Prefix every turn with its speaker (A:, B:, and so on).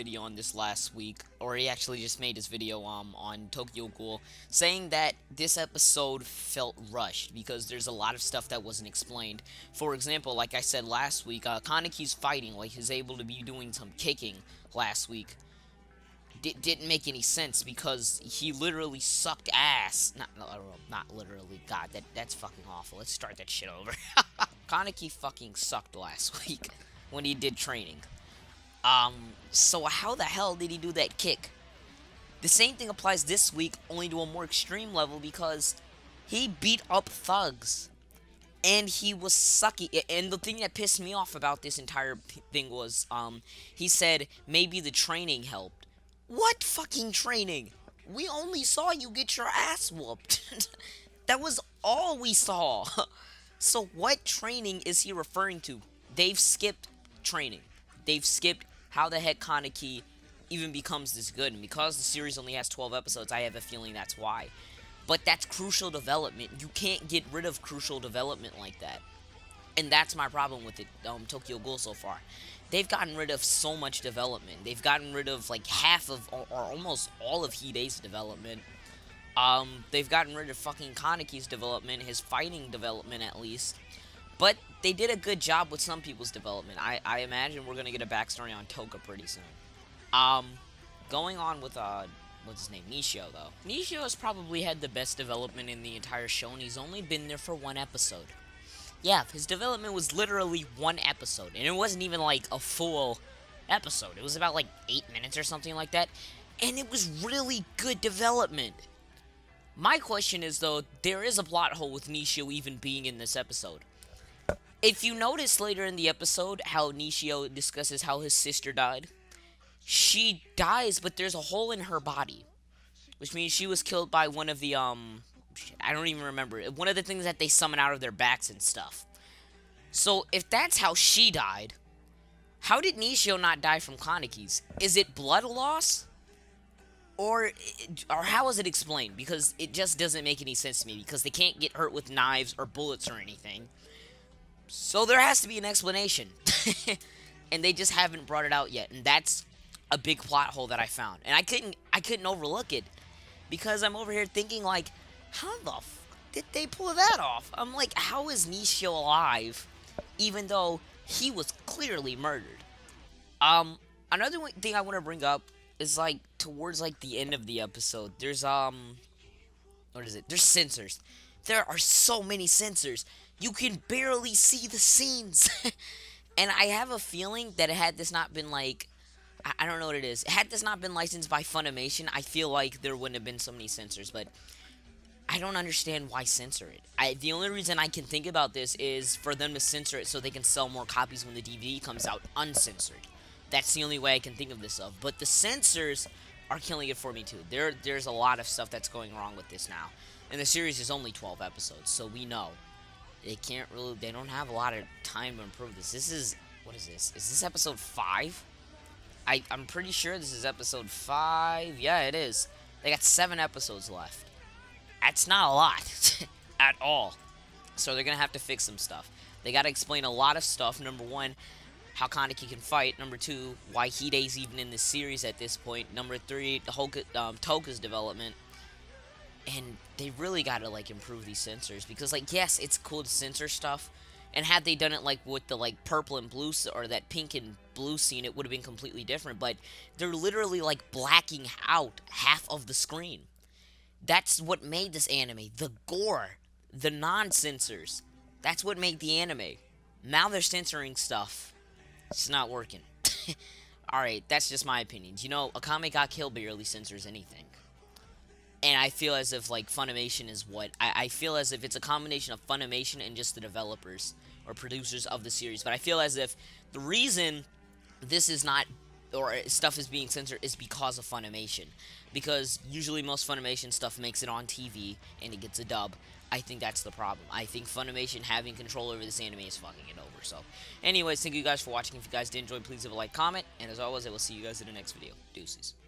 A: video on this last week, or he actually just made his video on Tokyo Ghoul, saying that this episode felt rushed because there's a lot of stuff that wasn't explained. For example, like I said last week, Kaneki's fighting, like he's able to be doing some kicking last week. Didn't make any sense because he literally sucked ass. Not literally. God, that's fucking awful. Let's start that shit over. Kaneki fucking sucked last week when he did training. So how the hell did he do that kick? The same thing applies this week, only to a more extreme level, because he beat up thugs. And he was sucky. And the thing that pissed me off about this entire thing was, he said maybe the training helped. What fucking training? We only saw you get your ass whooped. That was all we saw. So what training is he referring to? They've skipped training. They've skipped how the heck Kaneki even becomes this good. And because the series only has 12 episodes, I have a feeling that's why. But that's crucial development. You can't get rid of crucial development like that. And that's my problem with it, Tokyo Ghoul so far. They've gotten rid of so much development. They've gotten rid of like half of, or almost all of Hide's development. They've gotten rid of fucking Kaneki's development, his fighting development at least. But they did a good job with some people's development. I imagine we're gonna get a backstory on Toka pretty soon. Going on with, what's his name? Nishio, though. Nishio has probably had the best development in the entire show, and he's only been there for one episode. Yeah, his development was literally one episode, and it wasn't even like a full episode. It was about like 8 minutes or something like that, and it was really good development. My question is, though, there is a plot hole with Nishio even being in this episode. If you notice later in the episode how Nishio discusses how his sister died, she dies, but there's a hole in her body, which means she was killed by one of the, I don't even remember. One of the things that they summon out of their backs and stuff. So, if that's how she died, how did Nishio not die from Kaneki's? Is it blood loss? Or how is it explained? Because it just doesn't make any sense to me. Because they can't get hurt with knives or bullets or anything. So, there has to be an explanation. And they just haven't brought it out yet. And that's a big plot hole that I found. And I couldn't overlook it. Because I'm over here thinking, like, how the f did they pull that off? I'm like, how is Nishio alive, even though he was clearly murdered? Another thing I want to bring up is, like, towards, like, the end of the episode, there's, what is it? There's censors. There are so many censors. You can barely see the scenes. And I have a feeling that had this not been, like, I don't know what it is. Had this not been licensed by Funimation, I feel like there wouldn't have been so many censors, but I don't understand why censor it. The only reason I can think about this is for them to censor it so they can sell more copies when the DVD comes out uncensored. That's the only way I can think of this of. But the censors are killing it for me too. There's a lot of stuff that's going wrong with this now. And the series is only 12 episodes, so we know. They don't have a lot of time to improve this. What is this? Is this episode 5? I'm pretty sure this is episode 5. Yeah, it is. They got 7 episodes left. That's not a lot at all. So they're going to have to fix some stuff. They got to explain a lot of stuff. Number 1, how Kaneki can fight. Number 2, why Hide's even in this series at this point. Number 3, Toka's development. And they really got to, like, improve these censors. Because, like, yes, it's cool to censor stuff. And had they done it, like, with the, like, purple and blue, or that pink and blue scene, it would have been completely different. But they're literally, like, blacking out half of the screen. That's what made this anime. The gore. The non-censors. That's what made the anime. Now they're censoring stuff. It's not working. Alright, that's just my opinions. You know, Akame ga Kill barely censors anything. And I feel as if, like, Funimation is what... I feel as if it's a combination of Funimation and just the developers or producers of the series. But I feel as if the reason this is not... or stuff is being censored is because of Funimation. Because usually most Funimation stuff makes it on TV and it gets a dub. I think that's the problem. I think Funimation having control over this anime is fucking it over. So, anyways, thank you guys for watching. If you guys did enjoy, please leave a like, comment. And as always, I will see you guys in the next video. Deuces.